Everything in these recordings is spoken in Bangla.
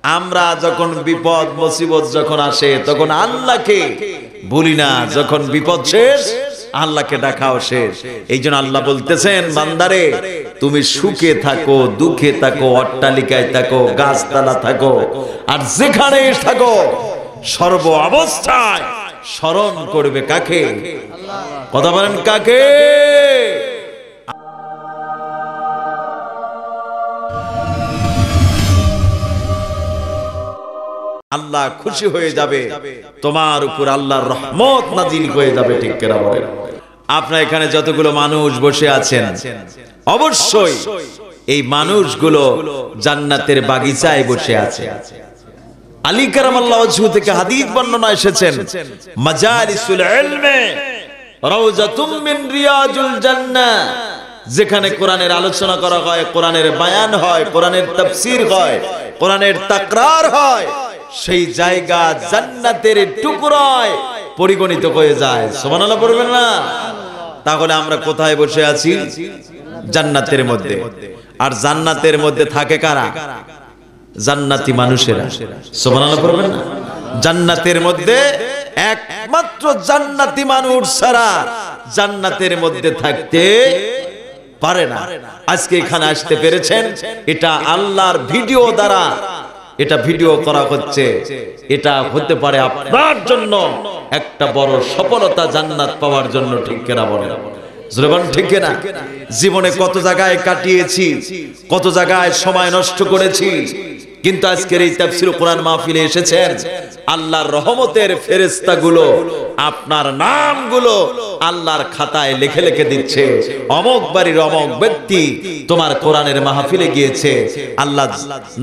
আমরা যখন বিপদ মুসিবত যখন আসে তখন আল্লাহকে বলি না, যখন বিপদ শেষ আল্লাহকে ডাকাও শেষ। এই জন্য আল্লাহ বলতেছেন, বান্দারে তুমি সুখে থাকো, দুঃখে থাকো, অট্টালিকায় থাকো, গাছতলা থাকো, আর যেখানে থাকো সর্ব অবস্থায় স্মরণ করবে কাকে? কথা বলেন কাকে? আল্লাহ খুশি হয়ে যাবে, তোমার উপর আল্লাহর রহমত নাজিল হয়ে যাবে। ঠিক কিনা বলেন? আপনারা এখানে যতগুলো মানুষ বসে আছেন, অবশ্যই এই মানুষগুলো জান্নাতের বাগিচায় বসে আছে। আলী কারামাল্লাহু ওয়াজহু থেকে হাদিস বর্ণনা এসেছেন, মাজালিসুল ইলমে রাউজাতুম মিন রিয়াজুল জান্নাহ, যেখানে কোরআনের আলোচনা করা হয়, কোরআনের বায়ান হয়, কোরআনের তাফসীর হয়, কোরআনের তাকরার হয়, সেই জায়গা জান্নাতের টুকরায় পরিগণিত হয়ে যায়। সুবহানাল্লাহ বলবেন না? তাহলে আমরা কোথায় বসে আছি? জান্নাতের মধ্যে। আর জান্নাতের মধ্যে থাকে কারা? জান্নাতি মানুষেরা। সুবহানাল্লাহ বলবেন না? জান্নাতের মধ্যে একমাত্র জান্নাতি মানুষ ছাড়া জান্নাতের মধ্যে থাকতে পারে না। আজকে এখানে আসতে পেরেছেন, এটা আল্লাহর ভিডিও দ্বারা এটা ভিডিও করা হচ্ছে। এটা হতে পারে আপনার জন্য একটা বড় সফলতা, জান্নাত পাওয়ার জন্য। ঠিক কিনা বলেন? জোরে ঠিক কিনা? জীবনে কত জায়গায় কাটিয়েছি, কত জায়গায় সময় নষ্ট করেছি, কিন্তু আজকের এই তাফসীর কোরআন মাহফিলে এসেছেন, আল্লাহর রহমতের ফেরেশতাগুলো আপনার নামগুলো আল্লাহর খাতায় লিখে লিখে দিচ্ছে। অমুক বাড়ির অমুক ব্যক্তি তোমার কোরআনের মাহফিলে গিয়েছে, আল্লাহ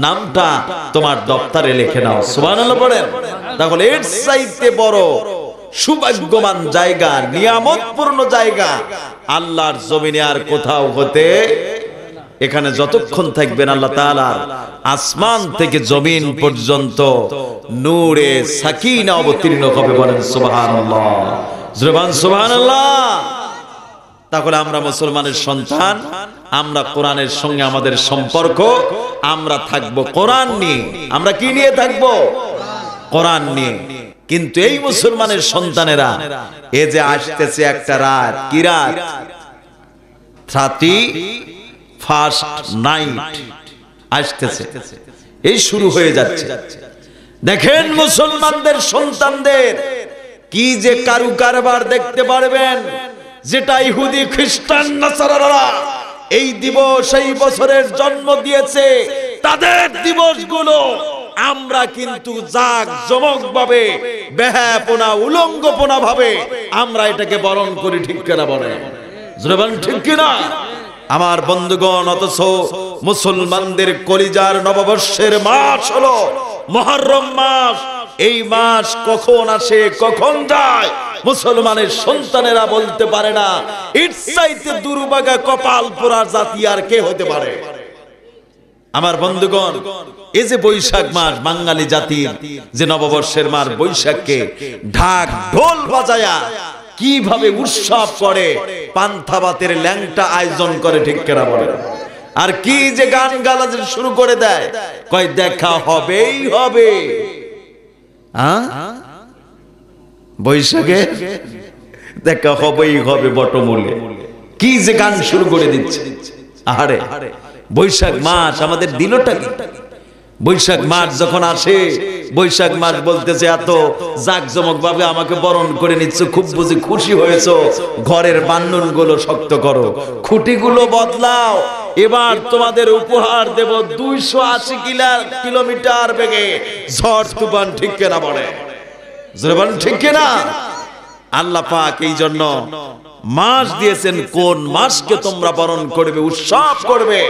নামটা তোমার দপ্তরে লিখে নাও। সুবহানাল্লাহ বলেন? তাহলে এর চাইতে বড় সৌভাগ্যবান জায়গা, নিয়ামতপূর্ণ জায়গা আল্লাহর জমিনে আর কোথাও হতে। এখানে যতক্ষণ থাকবেন আল্লাহ তাআলার আসমান থেকে জমিন পর্যন্ত নূরে সাকিনা অবতীর্ণ হবে। বলেন সুবহানাল্লাহ, জবান সুবহানাল্লাহ। তাহলে আমরা মুসলমানের সন্তান, আমরা কোরআনের সঙ্গে আমাদের সম্পর্ক, আমরা থাকবো কোরআন নিয়ে। আমরা কি নিয়ে থাকবো? কোরআন নিয়ে। কিন্তু এই মুসলমানের সন্তানেরা এই যে আসতেছে একটা রাত, কি রাত? 31st নাইট আসতেছে, এই শুরু হয়ে যাচ্ছে। দেখেন মুসলমানদের সন্তানদের কি যে কারু কারবার দেখতে পারবেন, যেটা ইহুদি খ্রিস্টান নাসারারা এই দিবস এই বছরের জন্ম দিয়েছে, তাদের দিবসগুলো আমরা কিন্তু জাঁকজমক ভাবে, বেহায়াপনা, উলঙ্গপনা ভাবে আমরা এটাকে বরণ করি। ঠিক কিনা বলেন? জোরে বলেন ঠিক কিনা? আমার বন্ধুগণ, অথচ মুসলমানদের কলিজার নববর্ষের মাস হলো মুহররম মাস। এই মাস কখন আসে কখন যায় মুসলমানের সন্তানেরা বলতে পারে না। এর চাইতে দুর্ভাগা কপাল পোড়া জাতি আর কে হতে পারে? আমার বন্ধুগণ, এই যে বৈশাখ মাস, বাঙালি জাতির যে নববর্ষের মাস, বৈশাখকে ঢাক ঢোল বাজায়া কিভাবে উৎসব করে, পান্থাবাতের ল্যাংটা আয়োজন করে। ঠিক কিনা বলেন? আর কি যে গান গালা শুরু করে দেয়, কয় দেখা হবেই হবে। বৈশাখে দেখা হবেই হবে বটমূলে, কি যে গান শুরু করে দিচ্ছে। আরে বৈশাখ মাস আমাদের দিলটা কি? বৈশাখ মাস যখন আসে, বৈশাখ মাস বলতেছে এত জাকজমক ভাবে আমাকে বরণ করে নিচ্ছ, খুব বুঝি খুশি হয়েছো, ঘরের বান্নন গুলো শক্ত করো, খুঁটিগুলো বদলাও, এবার তোমাদের উপহার দেব 280 কিলোমিটার বেগে ঝড় তুফান। ঠিক কিনা বলে? জোরে বলেন ঠিক কিনা? আল্লাহ পাক এই জন্য মাস দিয়েছেন, কোন মাসকে তোমরা বরণ করবে, উৎসব করবে।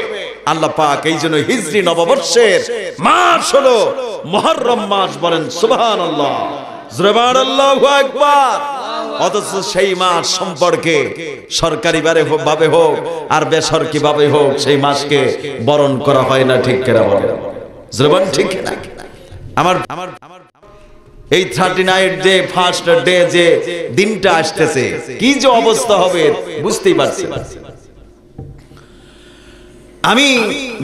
আল্লাহ পাক এই জন্য হিজরি নববর্ষের মাস হলো মুহররম মাস। বলেন সুবহানাল্লাহ, জোরে আল্লাহু আকবার। অথচ সেই মাস সম্পর্কে সরকারি ভাবে হোক আর বেসরকারি ভাবে হোক, সেই মাসকে বরণ করা হয় না। ঠিক কিনা বলেন? জোরে ঠিক কিনা? আমার এই 39 ডে ফার্স্ট ডে যে দিনটা আসতেছে, কি যে অবস্থা হবে বুঝতেই পারছি। আমি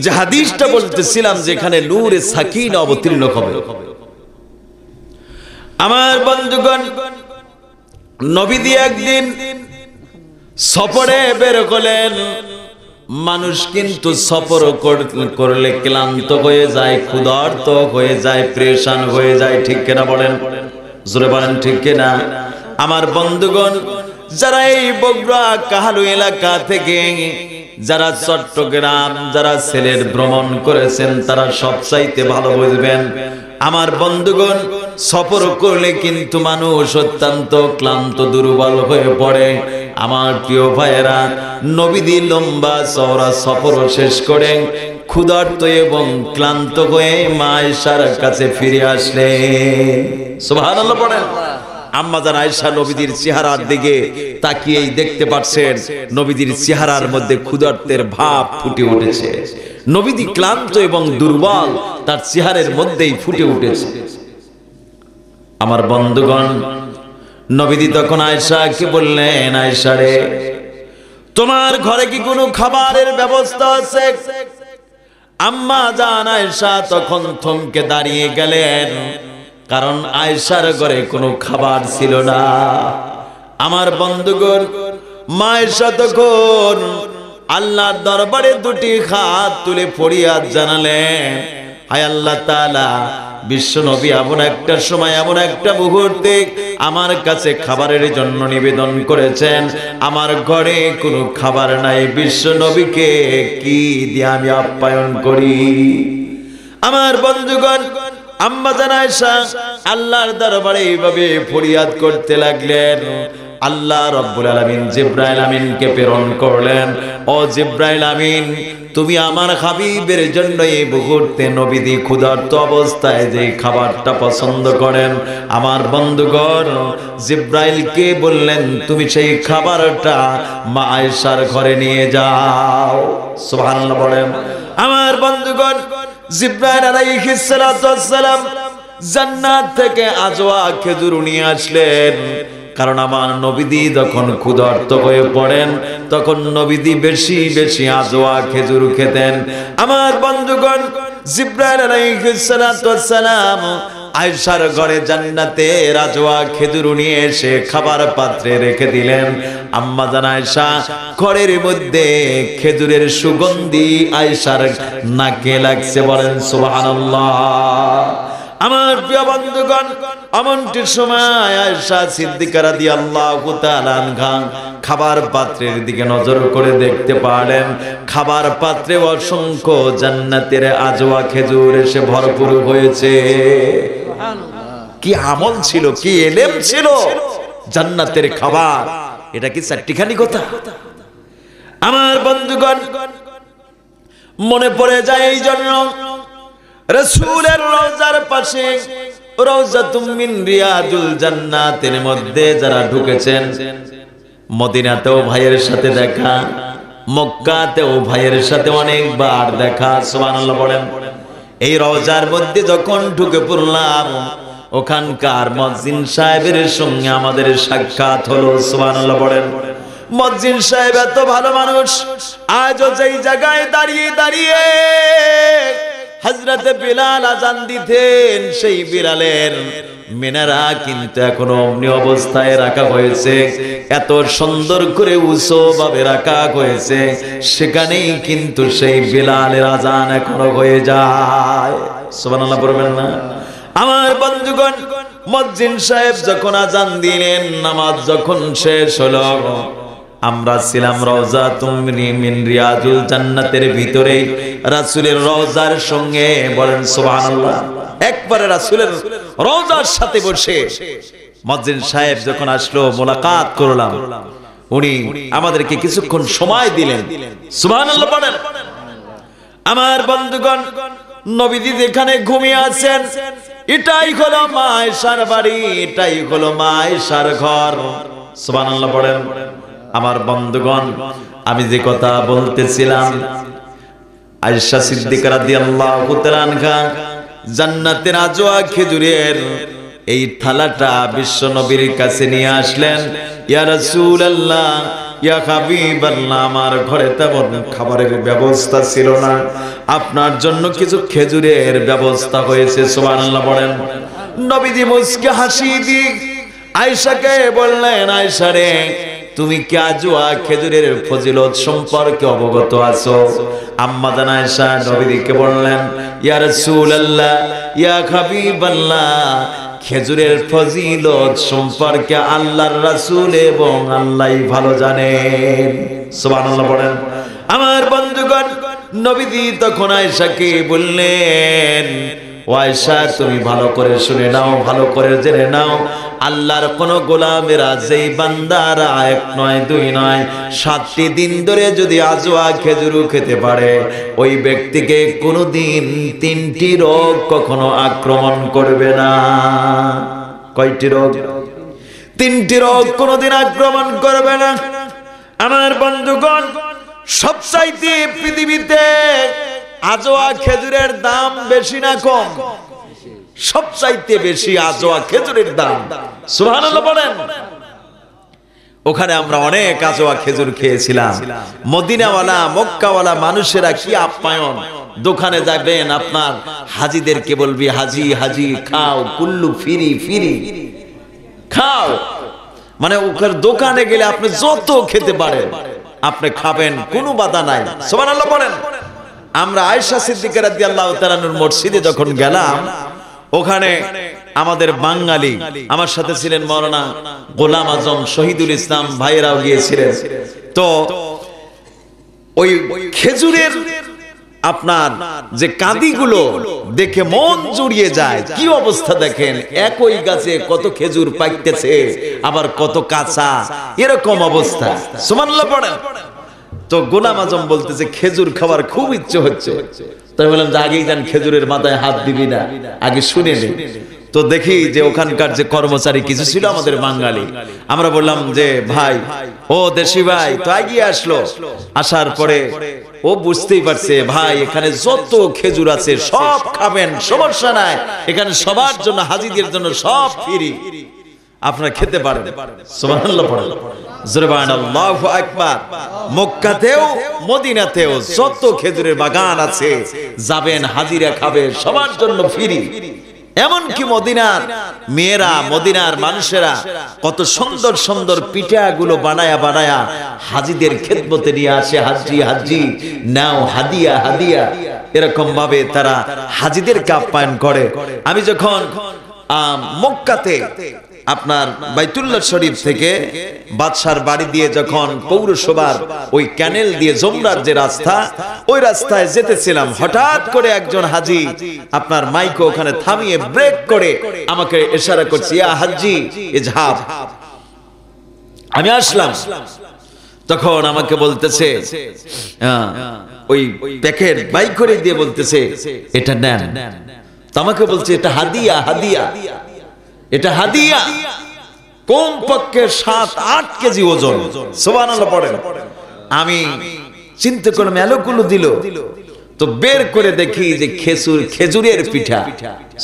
যে হাদিসটা বলতেছিলাম যেখানে নূরে সাকিনা অবতীর্ণ হবে, আমার বন্ধুগণ নবীজি একদিন সফরে বের হলেন। মানুষ কিন্তু সফর করলে ক্লান্ত হয়ে যায়, ক্ষুধার্ত হয়ে যায়, পেরেশান হয়ে যায়, ঠিক কিনা বলেন? জোরে বলেন ঠিক কিনা? আমার বন্ধুগণ যারা এই বগুড়া কাহালু এলাকা থেকে, যারা চট্টগ্রাম, যারা সিলেট ভ্রমণ করেছেন, তারা সবচাইতে ভালো বুঝবেন। আমার বন্ধুগণ সফর করলে কিন্তু মানুষ অত্যন্ত ক্লান্ত দুর্বল হয়ে পড়ে। আমার প্রিয় ভাইয়েরা, নবীজি লম্বা চওড়া সফর শেষ করে ক্ষুধার্ত এবং ক্লান্ত হয়ে মা আয়েশার কাছে ফিরে আসলেন। সুবহানাল্লাহ পড়েন। আম্মা জান আয়েশা নবীজির চেহারার দিকে তাকিয়েই দেখতে পাচ্ছেন নবীজির চেহারার মধ্যে ক্ষুধার্তের ভাব ফুটে উঠেছে। নবীজি ক্লান্ত এবং দুর্বল তার চেহারার মধ্যেই ফুটে উঠেছে। আমার বন্ধুগণ নবীজি তখন আয়েশাকে বললেন, আয়েশা রে, তোমার ঘরে কি কোনো খাবারের ব্যবস্থা আছে? আম্মা জান আয়েশা তখন থমকে দাঁড়িয়ে গেলেন, কারণ আয়েশার ঘরে কোনো খাবার ছিল না। আমার বন্ধুগণ মা আয়েশা তখন আল্লাহর দরবারে দুটি হাত তুলে ফরিয়াদ জানালেন, হায় আল্লাহ তাআলা, বিশ্ব নবী এমন একটা সময়, এমন একটা মুহূর্তে আমার কাছে খাবারের জন্য নিবেদন করেছেন, আমার ঘরে কোনো খাবার নাই, বিশ্ব নবীকে কি দিয়ে আমি আপ্যায়ন করি? আমার বন্ধুগণ আম্মা জান আয়েশা আল্লাহর দরবারে এইভাবে ফরিয়াদ করতে লাগলেন। আল্লাহ রাব্বুল আলামিন জিবরাইল আমিনকে প্রেরণ করলেন, ও জিবরাইল আমিন, তুমি আমার হাবিবের জন্য এই মুহূর্তে নবীজি ক্ষুধার্ত অবস্থায় যে খাবারটা পছন্দ করেন, আমার বন্ধুগণ জিবরাইলকে বললেন, তুমি সেই খাবারটা মা আয়েশার ঘরে নিয়ে যাও। সুবহানাল্লাহ বলেন। আমার বন্ধুগণ জিবরাইল আলাইহিস সালাতু ওয়াস সালাম জান্নাত থেকে আজওয়া খেজুর নিয়ে আসলেন, কারণ আমার নবীজি যখন ক্ষুধার্ত হয়ে পড়েন তখন নবীজি বেশি বেশি আজওয়া খেজুর খেতেন। আমার বন্ধুগণ জিবরাইল আলাইহিস সালাতু ওয়াস সালাম আয়েশার ঘরে জান্নাতে আজওয়া খেজুর নিয়ে এসে খাবার পাত্রে রেখে দিলেন। আম্মা জান আয়েশা ঘরের মধ্যে খেজুরের সুগন্ধি আয়েশার নাকে লাগছে, বলেন সুবহানাল্লাহ। আমার প্রিয় বন্ধুগণ এমনটির সময় আয়েশা সিদ্দিকা রাদিয়াল্লাহু তাআলা আনহা খাবার পাত্রের দিকে নজর করে দেখতে পারলেন খাবার পাত্রে অসংখ্য জান্নাতের আজওয়া খেজুর এসে ভরপুর হয়েছে। কি আমল ছিল, কি ইলম ছিল! জান্নাতের খাবার, এটা কি চারটিখানি কথা? আমার বন্ধুগণ মনে পড়ে যায় এই জন্য রাসূলের রওজার পাশে রওজাতুম মিন রিয়াদুল জান্নাতের মধ্যে যারা ঢুকেছেন, মদিনাতেও ভাইয়ের সাথে দেখা, মক্কাতেও ভাইয়ের সাথে অনেকবার দেখা, সুবহানাল্লাহ বলেন। এই রওজার মধ্যে যখন ঢুকে পড়লাম ওখানকার মুয়াজ্জিন সাহেবের সঙ্গে আমাদের সাক্ষাৎ হলো, সুবহানাল্লাহ বলেন। মুয়াজ্জিন সাহেব এত ভালো মানুষ, আজও যেই জায়গায় দাঁড়িয়ে দাঁড়িয়ে হযরতে বিলাল আযান দিতেন, সেই বিলালের মিনারা কিন্তু এখনো অমনি অবস্থায় রাখা হয়েছে, এত সুন্দর করে উঁচু ভাবে রাখা হয়েছে, সেখানেই কিন্তু সেই বিলালের আযান এখনো হয়ে যায়। সুবহানাল্লাহ বলবেন না? আমার বন্ধুগণ মুয়াজ্জিন সাহেব যখন আযান দিলেন, নামাজ যখন শেষ হলো, আমরা ছিলাম রওজাতুম মিন রিয়াদুল জান্নাতের ভিতরে রাসূলের রওজার সঙ্গে, বলেন সুবহানাল্লাহ। একবারে রাসূলের রওজার সাথে বসে মুয়াজ্জিন সাহেব যখন আসলো, মোলাকাত করলাম, উনি আমাদেরকে কিছুক্ষণ সময় দিলেন, সুবহানাল্লাহ বলেন। আমার বন্ধুগণ নবীজি যেখানে ঘুমিয়ে আছেন, এটাই হলো মা আয়েশার বাড়ি, এটাই হলো মা আয়েশার ঘর, সুবহানাল্লাহ বলেন। আমার বন্ধুগণ আমি যে কথা বলতেছিলাম, আয়েশা সিদ্দিকা রাদিয়াল্লাহু তাআলা আনহা জান্নাতের আজওয়া খেজুরের এই থালাটা বিশ্ব নবীর কাছে নিয়ে আসলেন। ইয়া রাসূলুল্লাহ, ইয়া হাবিবাল্লাহ, আমার ঘরে তেমন খাবারের ব্যবস্থা ছিল না, আপনার জন্য কিছু খেজুরের ব্যবস্থা হয়েছে। সুবহানাল্লাহ বলেন। নবীজি মুস্কে হাসি দিয়ে আয়েশাকে বললেন, আয়েশা রে, তুমি কি আজওয়া খেজুরের ফজিলত সম্পর্কে অবগত আছো? আম্মা জান আয়েশা নবীকে বললেন, ইয়া রাসূলুল্লাহ, ইয়া হাবিবাল্লাহ, খেজুরের ফজিলত সম্পর্কে আল্লাহর রাসূল এবং আল্লাহই ভালো জানেন। সুবহানাল্লাহ বলেন। আমার বন্ধুগণ, নবীজি তখন আয়েশাকে বললেন, ও আয়েশা, তুমি ভালো করে শুনে নাও, ভালো করে জেনে নাও, আল্লাহর কোন গোলামেরা, যেই বান্দারা এক নয় দুই নয় 7টি দিন ধরে যদি আজওয়া খেজুর খেতে পারে, ওই ব্যক্তিকে কোনোদিন 3টি রোগ কখনো আক্রমণ করবে না। কয়টি রোগ? 3টি রোগ কোনোদিন আক্রমণ করবে না। আমার বন্ধুগণ, সবচাইতে পৃথিবীতে আজওয়া খেজুরের দাম বেশি না কম? সবচাইতে বেশি আজওয়া খেজুরের দাম। সুবহানাল্লাহ বলেন। ওখানে আমরা অনেক আজওয়া খেজুর খেয়েছিলাম। মদিনাওয়ালা মক্কাওয়ালা মানুষেরা কি আপ্যায়ন! দোকানে যাবেন, আপনার হাজীদেরকে বলবি, হাজি হাজি খাও, কুল্লু ফিরি ফিরি খাও। মানে ওখানে দোকানে গেলে আপনি যত খেতে পারেন আপনি খাবেন, কোনো বাধা নাই। সুবহানাল্লাহ বলেন। আমরা আয়েশা সিদ্দিকা রাদিয়াল্লাহু তাআলা আনহার মসজিদে যখন গেলাম, ওখানে আমাদের বাঙালি, আমার সাথে ছিলেন মাওলানা গোলাম আজম শহীদুল ইসলাম ভাইরাও গিয়েছিলেন। তো ওই খেজুরের আপনার যে কাঁদিগুলো দেখে মন জুড়িয়ে যায়। কি অবস্থা দেখেন, একই গাছে কত খেজুর পাইতেছে, আবার কত কাঁচা, এরকম অবস্থা। সুবহানাল্লাহ পড়েন। তো গোলাম আজম বলতেছে, খেজুর খাবার খুব ইচ্ছে হচ্ছে। তাই বললাম যে আগেই যান, খেজুরের মাথায় হাত দিবি না, আগে শুনে নে। তো দেখি যে ওখানকার যে কর্মচারী কিছু ছিল আমাদের বাঙালি, আমরা বললাম যে ভাই, ও দেশি ভাই, তো এগিয়ে আসলো। আসার পরে ও বুঝতেই পারছে, ভাই এখানে যত খেজুর আছে সব খাবেন, সমস্যা নাই, এখানে সবার জন্য, হাজীদের জন্য সব ফ্রি, আপনারা খেতে পারেন। সুবহানাল্লাহ পড়েন, আল্লাহু আকবার। মক্কাতেও মদিনাতেও যত খেজুরের বাগান আছে যাবেন, হাজিরা খাবে, সবার জন্য ফ্রি। এমনকি মদিনার মেয়েরা, মদিনার মানুষেরা কত সুন্দর সুন্দর পিঠাগুলো বানায়া বানায়া হাজীদের খেদমতে নিয়ে আসে। হাজি হাজি নাও হাদিয়া হাদিয়া, এরকম ভাবে তারা হাজীদেরকে আপ্যায়ন করে। আমি যখন মক্কাতে আপনার বাইতুল্লাহ শরীফ থেকে বাদশার বাড়ি দিয়ে যখন পৌরসভার ওই ক্যানেল দিয়ে জমরার যে রাস্তা, ওই রাস্তায় যেতেছিলাম, হঠাৎ করে একজন হাজি আপনার মাইকে ওখানে থামিয়ে ব্রেক করে আমাকে ইশারা করছে, ইয়া হাজি ইজহাব। আমি আসলাম, তখন আমাকে বলতেছে, ওই প্যাকেট বাইক করে দিয়ে বলতেছে, এটা নেন। তো আমাকে বলছে, এটা হাদিয়া হাদিয়া, এটা হাদিয়া, কমপক্ষে 7-8 কেজি ওজন। সুবহানাল্লাহ পড়েন। আমি চিন্তা করলাম এলোগুলো দিল, তো বের করে দেখি যে খেজুরের পিঠা।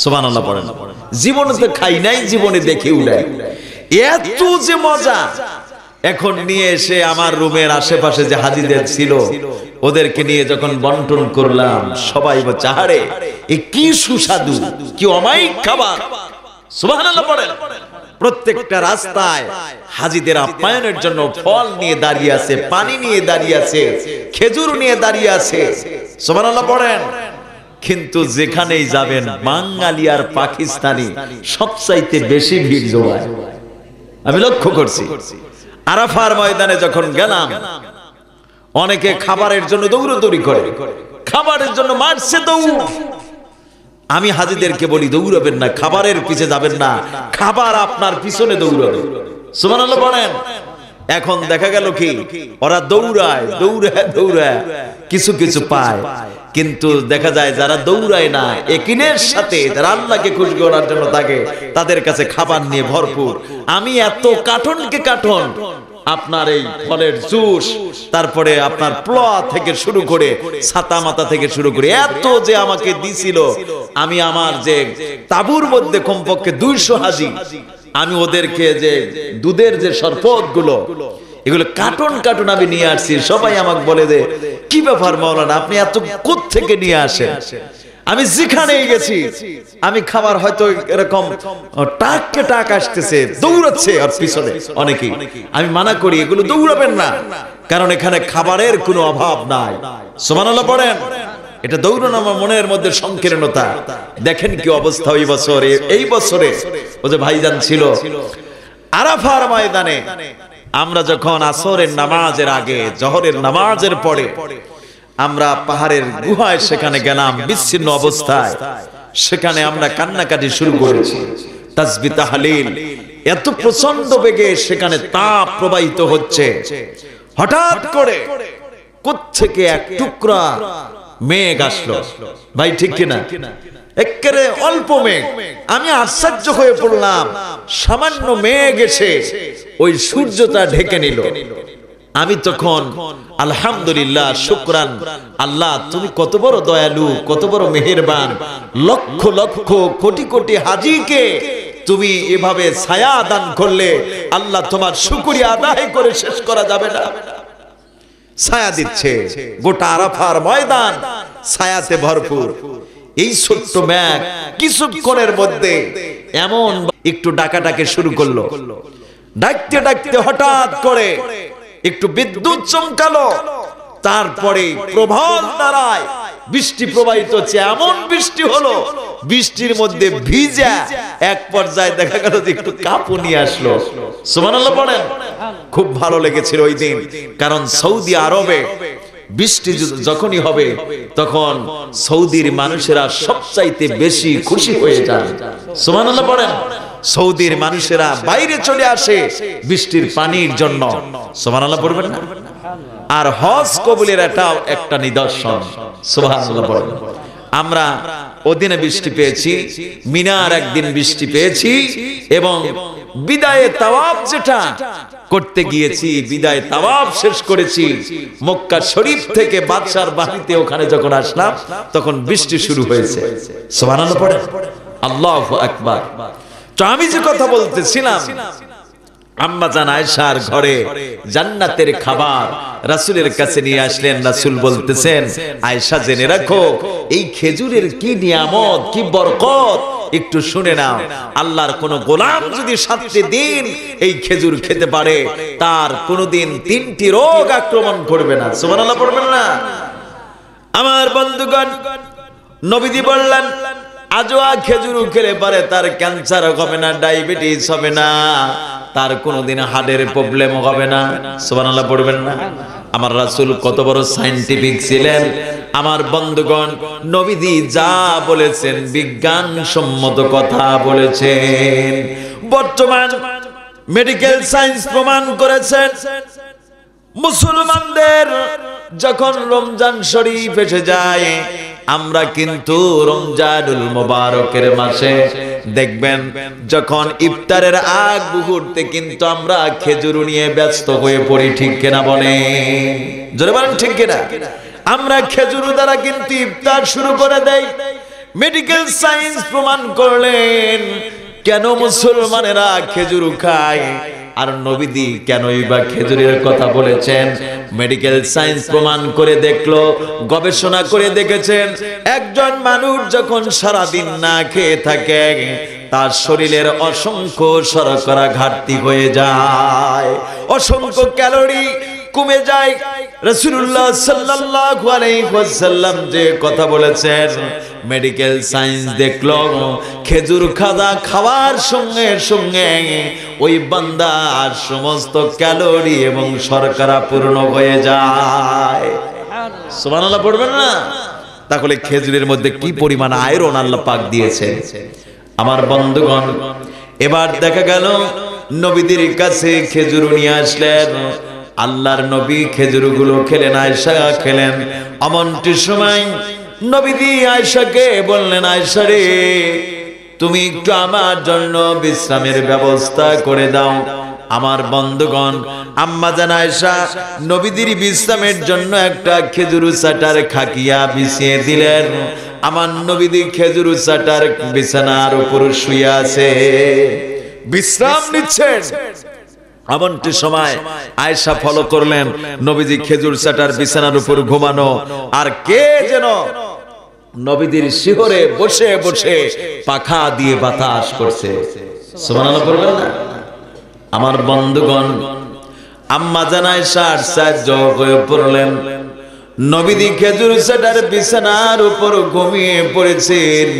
সুবহানাল্লাহ পড়েন। জীবনে তো খাই নাই, জীবনে দেখি উড়াই, এত যে মজা। এখন নিয়ে এসে আমার রুমের আশেপাশে যে হাজীদের ছিল ওদেরকে নিয়ে যখন বন্টন করলাম, সবাই বলছে, আরে এ কি সুস্বাদু, কি অমায়িক খাবার। সুবহানাল্লাহ পড়েন। প্রত্যেকটা রাস্তায় হাজীদের আপ্যায়নের জন্য ফল নিয়ে দাঁড়িয়ে আছে, পানি নিয়ে দাঁড়িয়ে আছে, খেজুর নিয়ে দাঁড়িয়ে আছে। সুবহানাল্লাহ পড়েন। কিন্তু যেখানেই যাবেন বাঙালি আর পাকিস্তানি সবচাইতে বেশি ভিড় জমায়। আমি লক্ষ্য করছি। আরাফার ময়দানে যখন গেলাম, অনেকে খাবারের জন্য দৌড়াদৌড়ি করে, খাবারের জন্য মারছে দৌড়। আমি হাজীদেরকে বলি, দৌড়াবেন না, খাবারের পিছে যাবেন না, খাবার আপনার পিছনে দৌড়াবে। সুবহানাল্লাহ বলেন। এখন দেখা গেল কি, ওরা দৌড়ায় দৌড়ায় দৌড়ায় কিছু কিছু পায়, কিন্তু দেখা যায় যারা দৌড়ায় না, একিনের সাথে যারা আল্লাহকে খুশি করার জন্য থাকে, তাদের কাছে খাবার নিয়ে ভরপুর। আমি এত কার্টনকে কার্টন আপনার এই ফলের জুস, তারপরে আপনার প্লোয়া থেকে শুরু করে ছাতা মাথা থেকে শুরু করে এত যে আমাকে দিছিল, আমি আমার যে তাবুর মধ্যে কমপক্ষে 200 হাজি, আমি ওদেরকে যে দুধের যে শরবত গুলো, এগুলো কার্টুন কার্টুন আমি নিয়ে আসছি। সবাই আমাকে বলে দে কি ব্যাপার মাওলানা, আপনি এত কোত্থেকে নিয়ে আসেন? আমি যেখানেই গেছি আমি খাবার হয়তো এরকম টাককে টাক আসতেছে, দৌড়াচ্ছে আর পিছনে অনেকেই। আমি মানা করি এগুলো দৌড়াবেন না, কারণ এখানে খাবারের কোনো অভাব নাই। সুবহানাল্লাহ পড়েন। এটা দৌড়ানো আমার মনের মধ্যে সংকীর্ণতা। দেখেন কি অবস্থা ওই বছরে, এই বছরে ও যে ভাইজান ছিল আরাফার ময়দানে, আমরা যখন আসরের নামাজের আগে জোহরের নামাজের পরে আমরা পাহাড়ের গুহায় সেখানে গেলাম বিচ্ছিন্ন অবস্থায়। সেখানে আমরা কান্নাকাটি শুরু করেছি, তাসবিহ তাহলিল, এত প্রচন্ড বেগে সেখানে তাপ প্রবাহিত হচ্ছে। হঠাৎ করে কোত্থেকে এক টুকরা মেঘ আসলো। ভাই ঠিক কিনা? একেবারে অল্প মেঘ। আমি আশ্চর্য হয়ে পড়লাম, সামান্য মেঘ এসে ওই সূর্যটা ঢেকে নিল। আমি তখন আলহামদুলিল্লাহ, শুকরান আল্লাহ, তুমি কত বড় দয়ালু, কত বড় মেহেরবান। লক্ষ লক্ষ কোটি কোটি হাজীকে তুমি এভাবে ছায়া দান করলে আল্লাহ, তোমার শুকরিয়া আদায় করে শেষ করা যাবে না। ছায়া দিচ্ছে, গোটা আরাফার ময়দান ছায়াতে ভরপুর। এই ছোট্ট মেঘ কিছুক্ষণের মধ্যে এমন একটু ডাকাটাকে শুরু করলো। ডাকতে ডাকতে হঠাৎ করে একটু বিদ্যুৎ চমকালো, তারপরে প্রবল ধারায় বৃষ্টি প্রবাহিত হচ্ছে। এমন বৃষ্টি হলো, বৃষ্টির মধ্যে ভিজা এক পর্যায়ে দেখা গেল যে একটু কাঁপুনি আসলো। সুবহানাল্লাহ পড়েন। খুব ভালো লেগেছিল ওই দিন, কারণ সৌদি আরবে বৃষ্টি যখনই হবে তখন সৌদির মানুষেরা সবচাইতে বেশি খুশি হয়ে যায়। সুবহানাল্লাহ পড়েন। সৌদির মানুষেরা বাইরে চলে আসে বৃষ্টির পানির জন্য। সুবহানাল্লাহ পড়বেন না? আর হজ কবুলের এটাও একটা নিদর্শন। সুবহানাল্লাহ পড়েন। আমরা ওদিনে বৃষ্টি পেয়েছি, মিনার একদিন বৃষ্টি পেয়েছি, এবং বিদায়ে তাওয়াফ যেটা করতে গিয়েছি, বিদায় তাওয়াফ শেষ করেছি মক্কা শরীফ থেকে বাদশার বাড়িতে, ওখানে যখন আসলাম তখন বৃষ্টি শুরু হয়েছে। সুবহানাল্লাহ পড়েন। আল্লাহু আকবার। তো আমি যে কথা বলতেছিলাম, আম্মা জান আয়েশার ঘরে জান্নাতের খাবার রাসূলের কাছে নিয়ে আসলেন। রাসূল বলতেছেন, আয়েশা জেনে রাখো এই খেজুরের কি নিয়ামত, কি বরকত, একটু শুনে নাও। আল্লাহর কোন গোলাম যদি 7টি দিন এই খেজুর খেতে পারে, তার কোনদিন 3টি রোগ আক্রমণ করবে না। সুবহানাল্লাহ পড়বেন না? আমার বন্ধুগণ, নবীজি বললেন, আজওয়া খেজুর খেলে পারে তার ক্যান্সার হবে না, ডায়াবেটিস হবে না, তার কোনোদিন হার্টের প্রবলেম হবে না। সুবহানাল্লাহ পড়বেন না? আমার রাসূল কত বড় সায়েন্টিফিক ছিলেন। আমার বন্ধুগণ, নবীজি যা বলেছেন বিজ্ঞান সম্মত কথা বলেছেন। বর্তমান মেডিকেল সায়েন্স প্রমাণ করেছেন, মুসলমানদের যখন রমজান শরীফ এসে যায়, আমরা কিন্তু রমজানুল মুবারকের মাসে দেখবেন যখন ইফতারের আগ মুহূর্তে কিন্তু আমরা খেজুর নিয়ে ব্যস্ত হয়ে পড়ি। ঠিক কিনা বলে? জোরে বলেন ঠিক কিনা? আমরা খেজুর দ্বারা কিন্তু ইফতার শুরু করে দেই। মেডিকেল সায়েন্স প্রমাণ করলেন কেন মুসলমানেরা খেজুর খায়, আর নবীজি কেনই বা খেজুরের কথা বলেছেন। মেডিকেল সায়েন্স প্রমাণ করে দেখলো, গবেষণা করে দেখেছেন, একজন মানুষ যখন সারাদিন না খেয়ে থাকে তার শরীরের অসংখ্য শর্করা ঘাটতি হয়ে যায়, অসংখ্য ক্যালোরি কমে যায়। রাসূলুল্লাহ সাল্লাল্লাহু আলাইহি ওয়াসাল্লাম যে কথা বলেছেন, মেডিকেল সায়েন্স দেখলো খেজুর খাওয়ার সঙ্গে সঙ্গে ওই বান্দার সমস্ত ক্যালোরি এবং শর্করা পূর্ণ হয়ে যায়। সুবহানাল্লাহ পড়বেন না? তাহলে খেজুরের মধ্যে কি পরিমাণ আয়রন আল্লাহ পাক দিয়েছে। আমার বন্ধুগণ, এবার দেখা গেল নবীদের কাছে খেজুর নিয়ে আসলেন। আল্লাহর নবী খেজুরগুলো খেলেন, আয়েশা খেলেন। এমনটি সময় নবীজি আয়েশাকে বললেন, আয়েশা রে, তুমি একটু আমার জন্য বিশ্রামের ব্যবস্থা করে দাও। আমার বন্ধুগণ, আম্মা জান আয়েশা নবীজির বিশ্রামের জন্য একটা খেজুর চাটার খাকিয়া বিছিয়ে দিলেন। আমার নবীজি খেজুর চাটার বিছানার উপর শুয়ে আছে, বিশ্রাম নিচ্ছেন। এমনটি সময় আয়েশা ফলো করলেন নবীজি খেজুর চাটার বিছানার উপর ঘুমানো, আর কে যেন নবীজির শিহরে বসে বসে পাখা দিয়ে বাতাস করছে। সুবহানাল্লাহ পড়বেন না? আমার বন্ধুগণ, আম্মা জান আয়েশার সাহায্য হয়ে পড়লেন। নবীজি খেজুর চাটার বিছানার উপর ঘুমিয়ে পড়েছেন,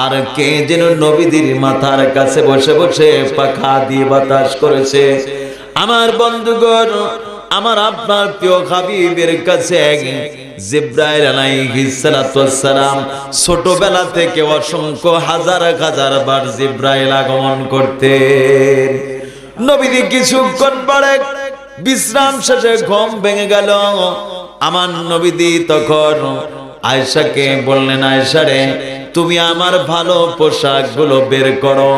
আর কে যেন নবীজির মাথার কাছে বসে বসে পাখা দিয়ে বাতাস করেছে। আমার বন্ধুগণ, আমার আপনার প্রিয় হাবিবের কাছে জিবরাইল আলাইহিস সালাতু ওয়াস সালাম ছোটবেলা থেকে অসংখ্য হাজার হাজার বার জিবরাইল আগমন করতেন। নবীজি কিছুক্ষণ পরে বিশ্রাম শেষে ঘুম ভেঙে গেল। আমার নবীজি তখন আয়েশাকে বললেন, আয়েশা রে, তুমি আমার ভালো পোশাকগুলো বের করো।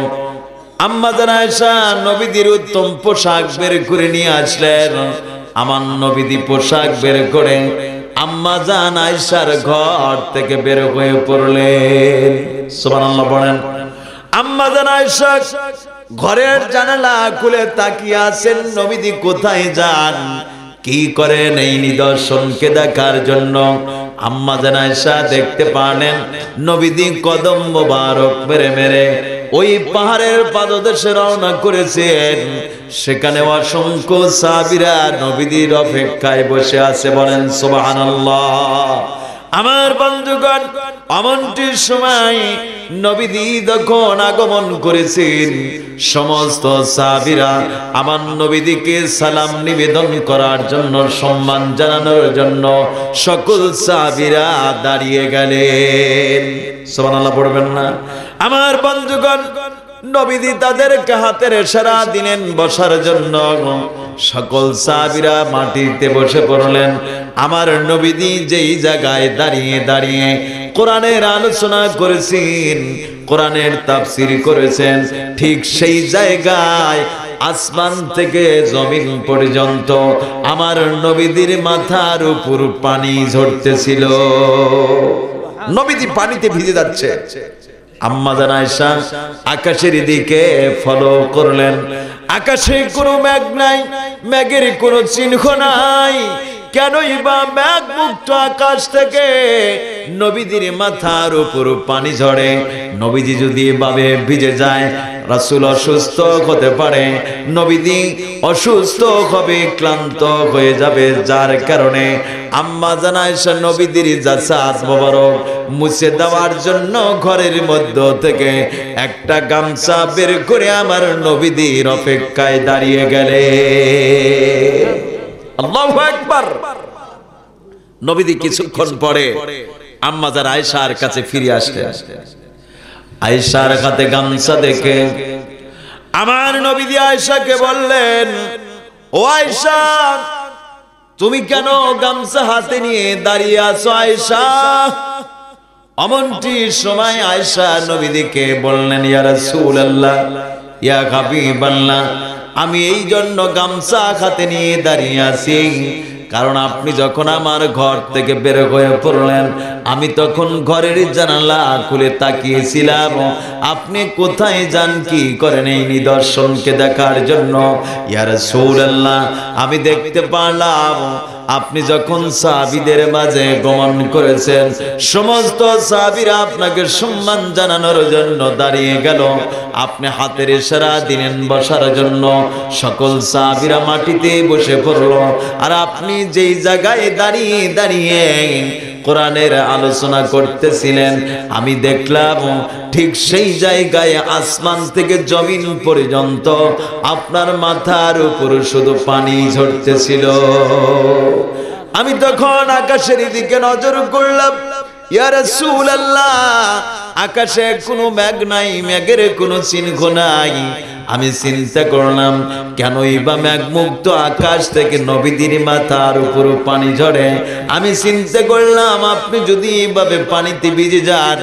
আম্মা জান আয়েশা নবীজির উত্তম পোশাক বের করে নিয়ে আসলেন। আমার নবীজি পোশাক বের করে আম্মা জান আয়েশার ঘর থেকে বের হয়ে পড়লেন। সুবহানাল্লাহ বলেন। আম্মা জান আয়েশা ঘরের জানালা খুলে তাকিয়ে আছেন, নবীজি কোথায় যান, কি করেন, এই নিদর্শনকে দেখার জন্য। আম্মা জান আয়েশা দেখতে পারলেন নবীজি কদম মোবারক মেরে মেরে ওই পাহাড়ের পাদদেশে রওনা করেছেন। সেখানে অসংখ্য সাহাবীরা নবীজির অপেক্ষায় বসে আছে। বলেন সুবহানাল্লাহ। আমার বন্ধুগণ, এমনটির সময় নবীজি যখন আগমন করেছেন, সমস্ত সাহাবীরা আমার নবীজিকে সালাম নিবেদন করার জন্য, সম্মান জানানোর জন্য সকল সাহাবীরা দাঁড়িয়ে গেলেন। সুবহানাল্লাহ পড়বেন না? আমার বন্ধুগণ, নবীজি তাদেরকে হাতের ইশারা দিলেন বসার জন্য। সকল সাহাবীরা মাটিতে বসে পড়লেন। আমার নবীজি যেই জায়গায় দাঁড়িয়ে দাঁড়িয়ে কোরআনের আলোচনা করেছেন, কোরআনের তাফসীর করেছেন, ঠিক সেই জায়গায় আসমান থেকে জমিন পর্যন্ত আমার নবীজির মাথার উপর পানি ঝরতেছিল। নবীজি পানিতে ভিজে যাচ্ছে। আম্মা জান আয়েশা আকাশের দিকে ফলো করলেন। আকাশে কোনো মেঘ নাই, মেঘের কোনো চিহ্ন নাই। কেনই বা মেঘ মুক্ত আকাশ থেকে নবীজির মাথার উপর পানি ঝরে? নবীজি যদি এভাবে ভিজে যায়, রাসূল অসুস্থ হতে পারে, নবীজি অসুস্থ হবে, ক্লান্ত হয়ে যাবে, যার কারণে আম্মা জান আয়েশা নবীজির জাসাদ মোবারক মুছে দেওয়ার জন্য ঘরের মধ্য থেকে একটা গামছা বের করে আমার নবীজির অপেক্ষায় দাঁড়িয়ে গেলে। আল্লাহু আকবার। নবীজি কিছুক্ষণ পরে আম্মা জান আয়েশার কাছে ফিরে আসলেন। আয়েশার হাতে গামছা দেখে আমার নবীজি আয়েশাকে বললেন, ও আয়েশা, তুমি কেন গামছা হাতে নিয়ে দাঁড়িয়ে আছো আয়েশা? এমনটি সময় আয়েশা নবীজিকে বললেন, ইয়া রাসূলুল্লাহ, ইয়া হাবিবাল্লাহ, আমি এই জন্য গামছা হাতে নিয়ে দাঁড়িয়ে আছি, কারণ আপনি যখন আমার ঘর থেকে বের হয়ে পড়লেন, আমি তখন ঘরের জানালা খুলে তাকিয়েছিলাম আপনি কোথায় যান, কি করেন, এই নিদর্শনকে দেখার জন্য। ইয়া রাসূলুল্লাহ, আমি দেখতে পারলাম আপনি যখন সাহাবীদের মাঝে গমন করেছেন, সমস্ত সাহাবীরা আপনাকে সম্মান জানানোর জন্য দাঁড়িয়ে গেল। আপনি হাতের ইশারা দিলেন বসার জন্য, সকল সাহাবীরা মাটিতে বসে পড়ল। আর আপনি যেই জায়গায় দাঁড়িয়ে দাঁড়িয়ে কোরআনের আলোচনা করতেছিলেন, আমি দেখলাম ঠিক সেই জায়গায় আসমান থেকে জমিন পর্যন্ত আপনার মাথার উপর শুধু পানি ঝরতেছিল। আমি তখন আকাশের দিকে নজর করলাম, ইয়া রাসূলুল্লাহ, আকাশে কোনো মেঘ নাই, মেঘের কোনো চিহ্ন নাই। আমি চিন্তা করলাম, কেনই বা মেঘ মুক্ত আকাশ থেকে নবীজির মাথার উপর পানি ঝরে। আমি চিন্তা করলাম, আপনি যদি এভাবে পানিতে ভিজে যান,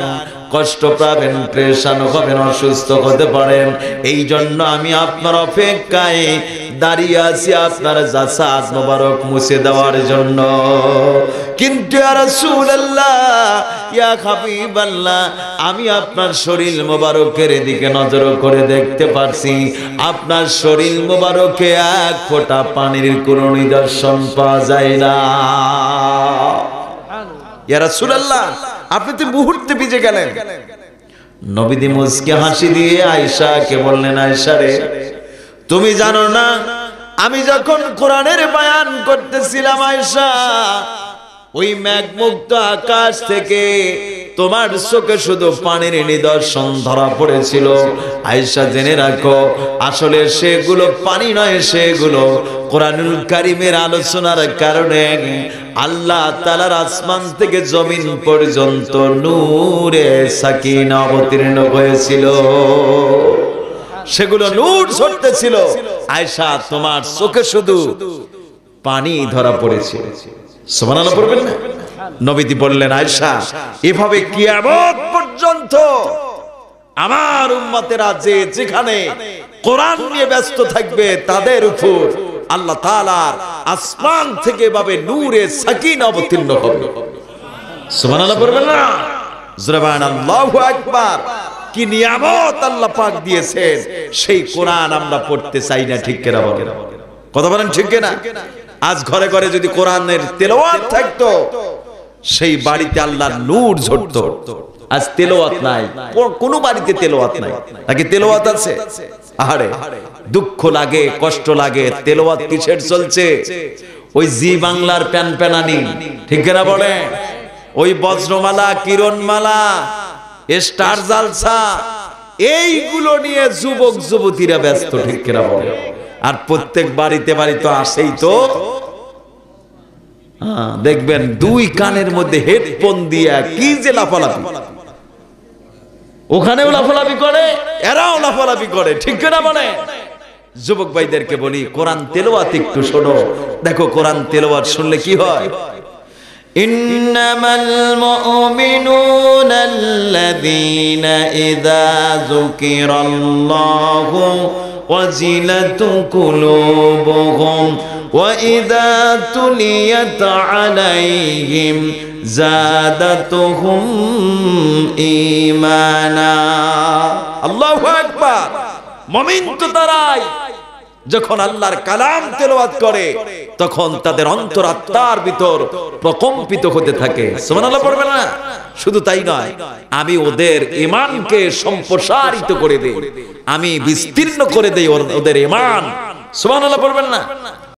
কষ্ট পাবেন, পেরেশান হবেন, অসুস্থ হতে পারেন। এই জন্য আমি আপনার অপেক্ষায় দাঁড়িয়ে আছি আপনার জাসাদ মোবারক মুছে দেওয়ার জন্য। কিন্তু ইয়া রাসূলুল্লাহ, ইয়া হাবিবাল্লাহ, আমি আপনার শরীর মোবারকের দিকে নজর করে দেখতে পারছি আপনার শরীর মোবারকে এক ফোঁটা পানির কোনো নিদর্শন পাওয়া যায় না। ইয়া রাসূলুল্লাহ, আপনি তো মুহূর্তে ভিজে গেলেন। নবীজি মুস্কি হাসি দিয়ে আয়েশাকে বললেন, আয়েশা রে, তুমি জানো না আমি যখন কোরআনের বয়ান করতেছিলাম আয়েশা, ওই মেঘমুক্ত আকাশ থেকে তোমার চোখে শুধু পানির নিদর্শন ধরা পড়েছিল। আয়েশা জেনে রাখো, আসলে সেগুলো পানি নয়, সেগুলো কোরআনুল কারীমের আলোচনার কারণে আল্লাহ তাআলার আসমান থেকে জমিন পর্যন্ত নূরে সাকিনা অবতীর্ণ হয়েছিল, সেগুলো নূর ঝরতেছিল। আয়েশা, তোমার চোখে শুধু পানি ধরা পড়েছিল। সুবহানাল্লাহ পড়বেন না? নবীজি বললেন, আয়েশা, এভাবে কিয়ামত পর্যন্ত আমার উম্মতেরা যেখানে কোরআন নিয়ে ব্যস্ত থাকবে তাদের উপর আল্লাহ তাআলার আসমান থেকে এভাবে নূরে সাকিনা অবতীর্ণ হবে। সুবহানাল্লাহ পড়বেন না? আল্লাহু আকবার। কি নিয়ামত আল্লাহ পাক দিয়েছেন, সেই কোরআন আমরা পড়তে চাই না, ঠিক কিনা বলেন? কথা বলেন, ঠিক কিনা? আজ ঘরে ঘরে যদি কোরআনের তেলাওয়াত থাকতো, সেই বাড়িতে আল্লাহর নূর ঝরতো। আজ তেলাওয়াত নাই, কোন বাড়িতে তেলাওয়াত নাই। নাকি তেলাওয়াত আছে? আরে দুঃখ লাগে, কষ্ট লাগে। তেলাওয়াত কিসের চলছে? ওই জি বাংলার প্যানপ্যানানি, ঠিক কিনা বলে? ওই বজ্রমালা, কিরণমালা, স্টার জালসা, এইগুলো নিয়ে যুবক যুবতীরা ব্যস্ত, ঠিক কিনা বলে? আর প্রত্যেক বাড়িতে বাড়িতে আসেই তো দেখবেন দুই কানের মধ্যে হেডফোন দিয়ে কি যে লাফালাফি, ওখানেও লাফালাফি করে, এরাও লাফালাফি করে, ঠিক কিনা বলে? যুবক ভাইদেরকে বলি, কোরআন তেলাওয়াত একটু শোনো, দেখো কোরআন তেলাওয়াত শুনলে কি হয়। ইন্নামাল মুমিনুনা আল্লাযীনা ইযা যুকিরাল্লাহু وَجِلَتْ قُلُوبُهُمْ وَإِذَا تُلِيَتْ عَلَيْهِمْ زَادَتْهُمْ إِيمَانًا। আল্লাহু আকবার। মুমিন তো তারাই যখন আল্লাহর কালাম তেলাওয়াত করে তখন তাদের অন্তরাত্মার ভিতর প্রকম্পিত হতে থাকে। সুবহানাল্লাহ পড়বেন না? শুধু তাই নয়, আমি ওদের ঈমানকে সম্প্রসারিত করে দেই, আমি বিস্তীর্ণ করে দেই ওদের ঈমান। সুবহানাল্লাহ পড়বেন না?